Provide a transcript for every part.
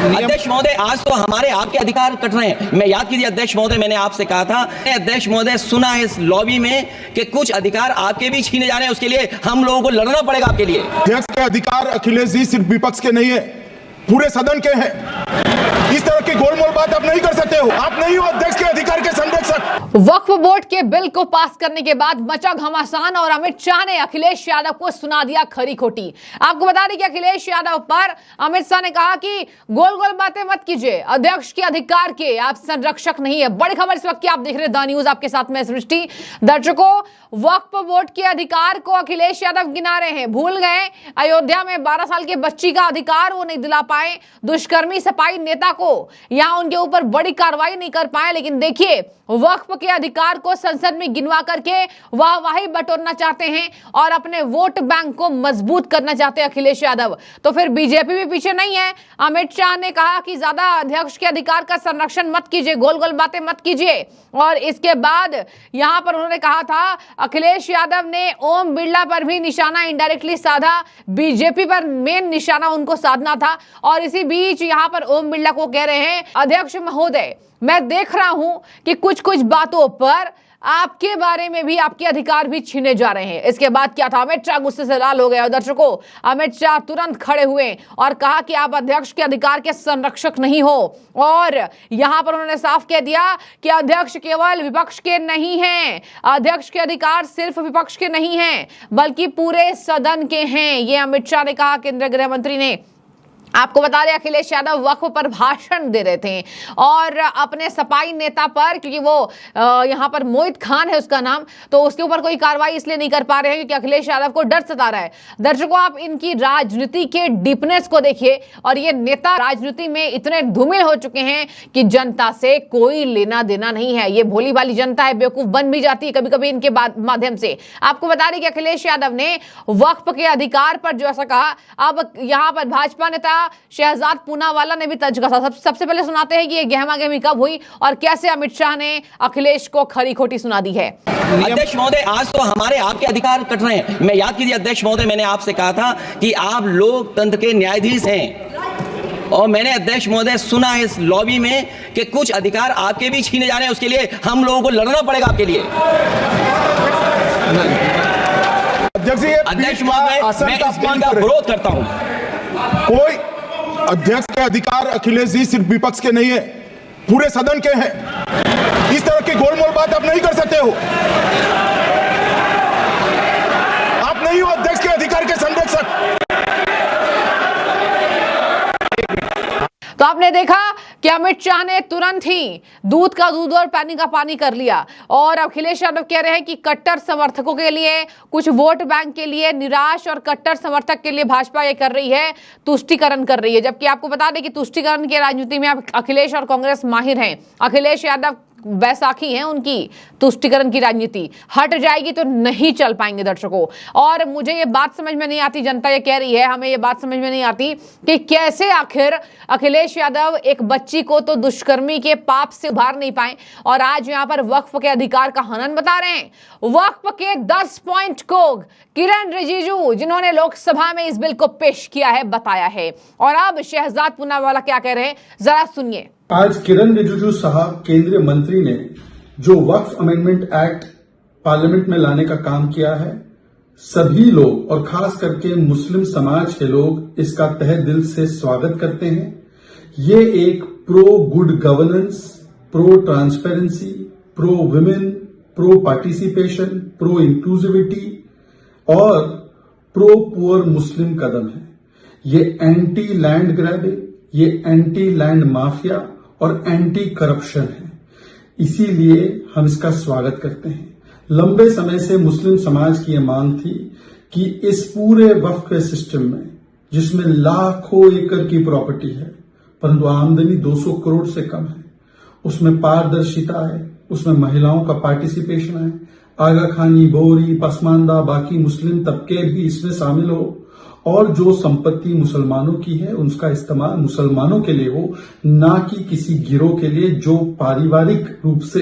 अध्यक्ष महोदय, आज तो हमारे आपके अधिकार कट रहे हैं। मैं याद कीजिए अध्यक्ष महोदय, मैंने आपसे कहा था, अध्यक्ष महोदय सुना है इस लॉबी में कि कुछ अधिकार आपके भी छीने जा रहे हैं, उसके लिए हम लोगों को लड़ना पड़ेगा आपके लिए। अध्यक्ष के अधिकार अखिलेश जी सिर्फ विपक्ष के नहीं है, पूरे सदन के हैं। इस तरह की गोलमोल बात आप नहीं कर सकते हो। आप नहीं हो अध्यक्ष के अधिकार के संरक्षक। वक्फ बोर्ड के बिल को पास करने के बाद मचा घमासान और अमित शाह ने अखिलेश यादव को सुना दिया खरी खोटी। आपको बता दें कि अखिलेश यादव पर अमित शाह ने कहा कि गोल गोल बातें मत कीजिए, अध्यक्ष के अधिकार के आप संरक्षक नहीं है। बड़ी खबर इस वक्त की आप देख रहे हैं द न्यूज, आपके साथ में सृष्टि। दर्शकों, वक्फ बोर्ड के अधिकार को अखिलेश यादव गिना रहे हैं। भूल गए अयोध्या में 12 साल की बच्ची का अधिकार वो नहीं दिला पाए, दुष्कर्मी सपाई नेता को यहां उनके ऊपर बड़ी कार्रवाई नहीं कर पाए। लेकिन देखिए, वक्फ के अधिकार को संसद में गिनवा करके वाहवाही बटोरना चाहते हैं और अपने वोट बैंक को मजबूत करना चाहते हैं अखिलेश यादव। तो फिर बीजेपी भी पीछे नहीं है। अमित शाह ने कहा कि ज्यादा अध्यक्ष के अधिकार का संरक्षण मत कीजिए, गोल गोल बातें मत कीजिए। और इसके बाद यहां पर उन्होंने कहा था, अखिलेश यादव ने ओम बिरला पर भी निशाना इनडायरेक्टली साधा, बीजेपी पर मेन निशाना उनको साधना था। और इसी बीच यहां पर ओम बिरला को कह रहे हैं, अध्यक्ष महोदय मैं देख रहा हूं कि कुछ कुछ बातों पर आपके बारे में भी आपके अधिकार भी छीने जा रहे हैं। इसके बाद क्या था, अमित शाह गुस्से से लाल हो गए। और दर्शकों, अमित शाह तुरंत खड़े हुए और कहा कि आप अध्यक्ष के अधिकार के संरक्षक नहीं हो। और यहां पर उन्होंने साफ कह दिया कि अध्यक्ष केवल विपक्ष के नहीं हैं, अध्यक्ष के अधिकार सिर्फ विपक्ष के नहीं हैं बल्कि पूरे सदन के हैं। ये अमित शाह ने कहा, केंद्रीय गृह मंत्री ने। आपको बता दें, अखिलेश यादव वक्फ पर भाषण दे रहे थे और अपने सपाई नेता पर, क्योंकि वो यहाँ पर मोहित खान है उसका नाम, तो उसके ऊपर कोई कार्रवाई इसलिए नहीं कर पा रहे हैं क्योंकि अखिलेश यादव को डर सता रहा है। दर्शकों, आप इनकी राजनीति के डीपनेस को देखिए। और ये नेता राजनीति में इतने धूमिल हो चुके हैं कि जनता से कोई लेना देना नहीं है। ये भोली भाली जनता है, बेवकूफ बन भी जाती है कभी कभी इनके माध्यम से। आपको बता दें कि अखिलेश यादव ने वक्फ के अधिकार पर जो ऐसा कहा, अब यहाँ पर भाजपा नेता शहजाद पूनावाला ने भी तर्ज कसा। सबसे पहले सुनाते हैं कि ये गहमा गहमी कब हुई और कैसे अमित शाह ने अखिलेश को खरी खोटी सुना दी है। अध्यक्ष महोदय, आज तो हमारे आपके अधिकार कट रहे हैं। मैं याद कीजिए अध्यक्ष महोदय, मैंने आपसे कहा था कि आप लोकतंत्र के न्यायाधीश हैं। और मैंने अध्यक्ष महोदय सुना है इस लॉबी में कि कुछ अधिकार आपके भी छीने जा रहे हैं, उसके लिए हम लोगों को लड़ना पड़ेगा आपके लिए। अध्यक्ष महोदय, मैं इस बिल का विरोध करता हूं। कोई अध्यक्ष के अधिकार अखिलेश जी सिर्फ विपक्ष के नहीं है, पूरे सदन के हैं। इस तरह की गोलमोल बात आप नहीं कर सकते हो। आप नहीं हो अध्यक्ष के अधिकार के संरक्षक। तो आपने देखा कि अमित शाह ने तुरंत ही दूध का दूध और पानी का पानी कर लिया। और अखिलेश यादव कह रहे हैं कि कट्टर समर्थकों के लिए, कुछ वोट बैंक के लिए, निराश और कट्टर समर्थक के लिए भाजपा ये कर रही है, तुष्टीकरण कर रही है। जबकि आपको बता दें कि तुष्टीकरण की राजनीति में अब अखिलेश और कांग्रेस माहिर हैं। अखिलेश यादव बैसाखी है उनकी, तुष्टीकरण की राजनीति हट जाएगी तो नहीं चल पाएंगे दर्शकों। और मुझे ये बात समझ में नहीं आती, जनता ये कह रही है, हमें ये बात समझ में नहीं आती कि कैसे आखिर अखिलेश यादव एक बच्ची को तो दुष्कर्मी के पाप से उभार नहीं पाए और आज यहाँ पर वक्फ के अधिकार का हनन बता रहे हैं। वक्फ के 10 पॉइंट को किरण रिजिजू, जिन्होंने लोकसभा में इस बिल को पेश किया है, बताया है। और अब शहजाद पूनावाला क्या कह रहे हैं, जरा सुनिए। आज किरण रिजिजू साहब, केंद्रीय मंत्री ने जो वक्फ अमेंडमेंट एक्ट पार्लियामेंट में लाने का काम किया है, सभी लोग और खास करके मुस्लिम समाज के लोग इसका तहे दिल से स्वागत करते हैं। ये एक pro good governance, pro transparency, pro women, pro participation, pro inclusivity और प्रो पुअर मुस्लिम कदम है। ये एंटी लैंड ग्रैबिंग, ये एंटी लैंड माफिया और एंटी करप्शन है। इसीलिए हम इसका स्वागत करते हैं। लंबे समय से मुस्लिम समाज की यह मांग थी कि इस पूरे वक्फ के सिस्टम में, जिसमें लाखों एकड़ की प्रॉपर्टी है परंतु आमदनी 200 करोड़ से कम है, उसमें पारदर्शिता है, उसमें महिलाओं का पार्टिसिपेशन है, आगा खानी, बोहरी, पसमानदा, बाकी मुस्लिम तबके भी इसमें शामिल हो और जो संपत्ति मुसलमानों की है उसका इस्तेमाल मुसलमानों के लिए हो, ना कि किसी गिरोह के लिए जो पारिवारिक रूप से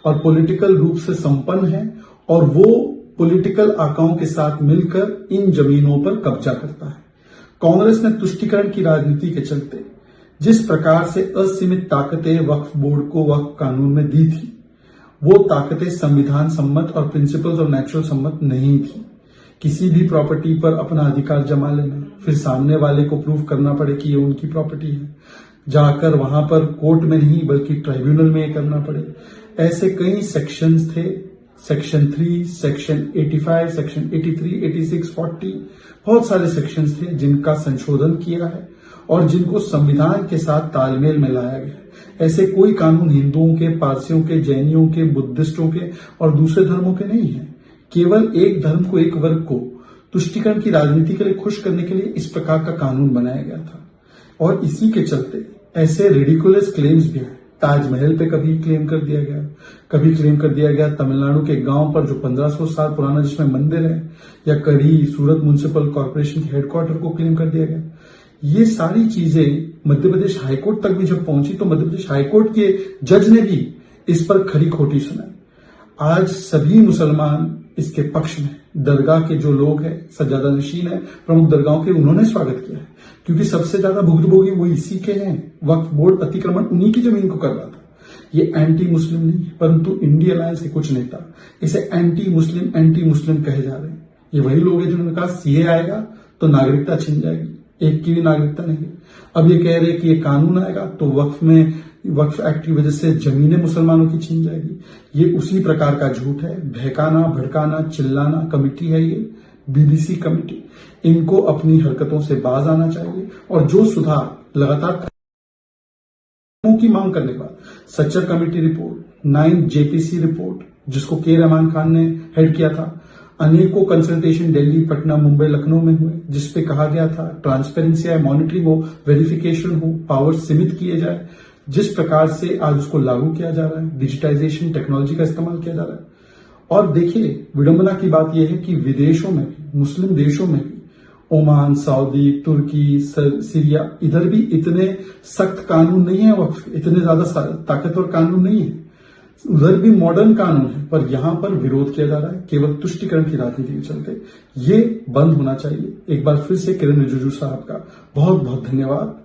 और पॉलिटिकल रूप से संपन्न है और वो पॉलिटिकल आकाओं के साथ मिलकर इन जमीनों पर कब्जा करता है। कांग्रेस ने तुष्टीकरण की राजनीति के चलते जिस प्रकार से असीमित ताकतें वक्फ बोर्ड को वक्फ कानून में दी थी, वो ताकतें संविधान सम्मत और प्रिंसिपल्स ऑफ नेचुरल सम्मत नहीं थी। किसी भी प्रॉपर्टी पर अपना अधिकार जमा लेना, फिर सामने वाले को प्रूव करना पड़े कि ये उनकी प्रॉपर्टी है, जाकर वहां पर कोर्ट में नहीं बल्कि ट्राइब्यूनल में ये करना पड़े, ऐसे कई सेक्शंस थे। सेक्शन 3, सेक्शन 85, सेक्शन 83, 86, 40, बहुत सारे सेक्शंस थे जिनका संशोधन किया है और जिनको संविधान के साथ तालमेल में लाया गया। ऐसे कोई कानून हिंदुओं के, पारसियों के, जैनियों के, बुद्धिस्टों के और दूसरे धर्मों के नहीं है। केवल एक धर्म को, एक वर्ग को तुष्टीकरण की राजनीति के लिए खुश करने के लिए इस प्रकार का कानून बनाया गया था। और इसी के चलते ऐसे रिडिकुलस क्लेम्स भी हैं। ताजमहल पे कभी क्लेम कर दिया गया, कभी क्लेम कर दिया गया तमिलनाडु के गांव पर जो 1500 साल पुराना जिसमें मंदिर है, या कभी सूरत म्युनिसिपल कॉर्पोरेशन के हेडक्वार्टर को क्लेम कर दिया गया। ये सारी चीजें मध्य प्रदेश हाईकोर्ट तक भी जब पहुंची तो मध्य प्रदेश हाईकोर्ट के जज ने भी इस पर खरी खोटी सुनाई। आज सभी मुसलमान इसके पक्ष में, दरगाह के जो लोग हैं, सज्जादा नशीन है प्रमुख दरगाहों के, उन्होंने स्वागत किया है, क्योंकि सबसे ज्यादा भुगतभोगी वो इसी के हैं। वक्फ बोर्ड अतिक्रमण उन्हीं की जमीन को कर रहा था। ये एंटी मुस्लिम नहीं, परंतु इंडिया अलायंस के कुछ नेता इसे एंटी मुस्लिम कहे जा रहे हैं। ये वही लोग हैं जिन्होंने कहा सीए आएगा तो नागरिकता छिन जाएगी, एक की भी नागरिकता नहीं। अब ये कह रहे हैं कि ये कानून आएगा तो वक्फ एक्ट की वजह से जमीनें मुसलमानों की छीन जाएगी। ये उसी प्रकार का झूठ है। बहकाना, भड़काना, चिल्लाना कमेटी है ये, बीबीसी कमेटी। इनको अपनी हरकतों से बाज आना चाहिए और जो सुधार लगातार की मांग करने के बाद Sachar committee report, 9 JPC report जिसको के रहमान खान ने हेड किया था, अनेकों कंसल्टेशन दिल्ली, पटना, मुंबई, लखनऊ में हुए, जिसपे कहा गया था ट्रांसपेरेंसी आए, मॉनिटरिंग हो, वेरिफिकेशन हो, पावर सीमित किए जाए। जिस प्रकार से आज उसको लागू किया जा रहा है, डिजिटाइजेशन टेक्नोलॉजी का इस्तेमाल किया जा रहा है। और देखिए, विडंबना की बात यह है कि विदेशों में भी, मुस्लिम देशों में भी, ओमान, सऊदी, तुर्की, सीरिया, इधर भी इतने सख्त कानून नहीं है वक्फ, इतने ज्यादा ताकतवर कानून नहीं है। उधर भी मॉडर्न कानून है, पर यहां पर विरोध किया जा रहा है केवल तुष्टीकरण की राजनीति के चलते। ये बंद होना चाहिए। एक बार फिर से किरण रिजिजू साहब का बहुत बहुत धन्यवाद।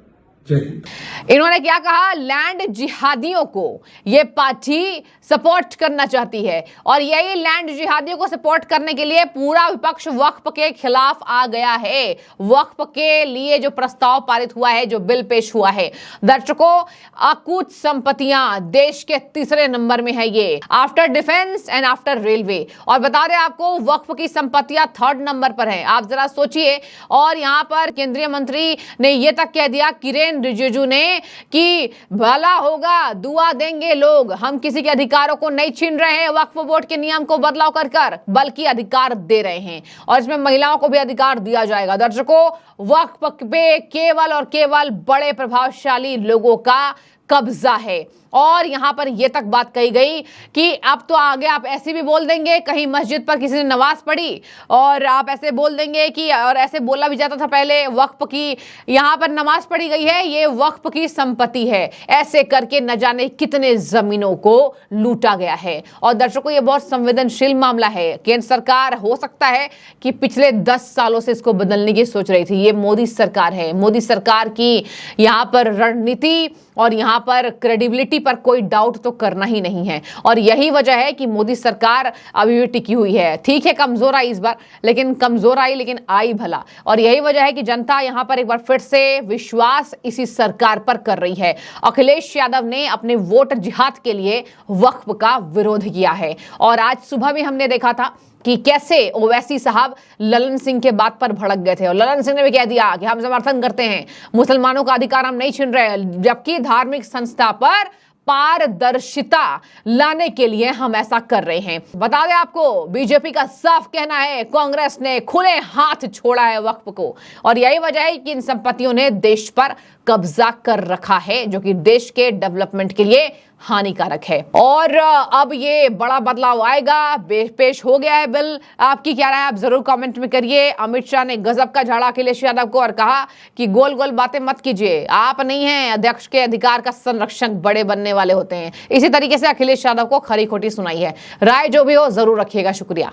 जय हिंद। इन्होंने क्या कहा, लैंड जिहादियों को ये पार्टी सपोर्ट करना चाहती है और यही लैंड जिहादियों को सपोर्ट करने के लिए पूरा विपक्ष वक्फ के खिलाफ आ गया है। वक्फ के लिए जो प्रस्ताव पारित हुआ है, जो बिल पेश हुआ है, दर्शकों, अकुत संपत्तियां देश के तीसरे नंबर में है ये, after defence and after railway. और बता दें आपको, वक्फ की संपत्तियां 3rd नंबर पर है। आप जरा सोचिए। और यहां पर केंद्रीय मंत्री ने यह तक कह दिया, किरण रिजिजू ने, कि भला होगा, दुआ देंगे लोग, हम किसी के अधिकारों को नहीं छीन रहे हैं, वक्फ बोर्ड के नियम को बदलाव कर बल्कि अधिकार दे रहे हैं और इसमें महिलाओं को भी अधिकार दिया जाएगा। दर्शकों, वक्फ पे केवल और केवल बड़े प्रभावशाली लोगों का कब्जा है। और यहां पर यह तक बात कही गई कि अब तो आगे आप ऐसे भी बोल देंगे, कहीं मस्जिद पर किसी ने नमाज पढ़ी और आप ऐसे बोल देंगे कि, और ऐसे बोला भी जाता था पहले, वक्फ की यहां पर नमाज पढ़ी गई है, ये वक्फ की संपत्ति है, ऐसे करके न जाने कितने जमीनों को लूटा गया है। और दर्शकों, ये बहुत संवेदनशील मामला है। केंद्र सरकार हो सकता है कि पिछले 10 सालों से इसको बदलने की सोच रही थी। ये मोदी सरकार है। मोदी सरकार की यहां पर रणनीति और यहां पर क्रेडिबिलिटी पर कोई डाउट तो करना ही नहीं है। और यही वजह है कि मोदी सरकार अभी भी टिकी हुई है। ठीक है, कमजोर आई इस बार, लेकिन कमजोर आई लेकिन आई भला। और यही वजह है कि जनता यहां पर एक बार फिर से विश्वास इसी सरकार पर कर रही है। अखिलेश यादव ने अपने वोट जिहाद के लिए वक्फ का विरोध किया है। और आज सुबह भी हमने देखा था कि कैसे ओवैसी साहब ललन सिंह के बात पर भड़क गए थे और ललन सिंह ने भी कह दिया कि हम समर्थन करते हैं, मुसलमानों का अधिकार हम नहीं छीन रहे, जबकि धार्मिक संस्था पर पारदर्शिता लाने के लिए हम ऐसा कर रहे हैं। बता दें आपको, बीजेपी का साफ कहना है, कांग्रेस ने खुले हाथ छोड़ा है वक्फ को और यही वजह है कि इन संपत्तियों ने देश पर कब्जा कर रखा है, जो कि देश के डेवलपमेंट के लिए हानिकारक है। और अब ये बड़ा बदलाव आएगा, पेश हो गया है बिल। आपकी क्या राय है, आप जरूर कमेंट में करिए। अमित शाह ने गजब का झाड़ा अखिलेश यादव को और कहा कि गोल गोल बातें मत कीजिए, आप नहीं हैं अध्यक्ष के अधिकार का संरक्षक, बड़े बनने वाले होते हैं। इसी तरीके से अखिलेश यादव को खरी खोटी सुनाई है। राय जो भी हो जरूर रखिएगा। शुक्रिया।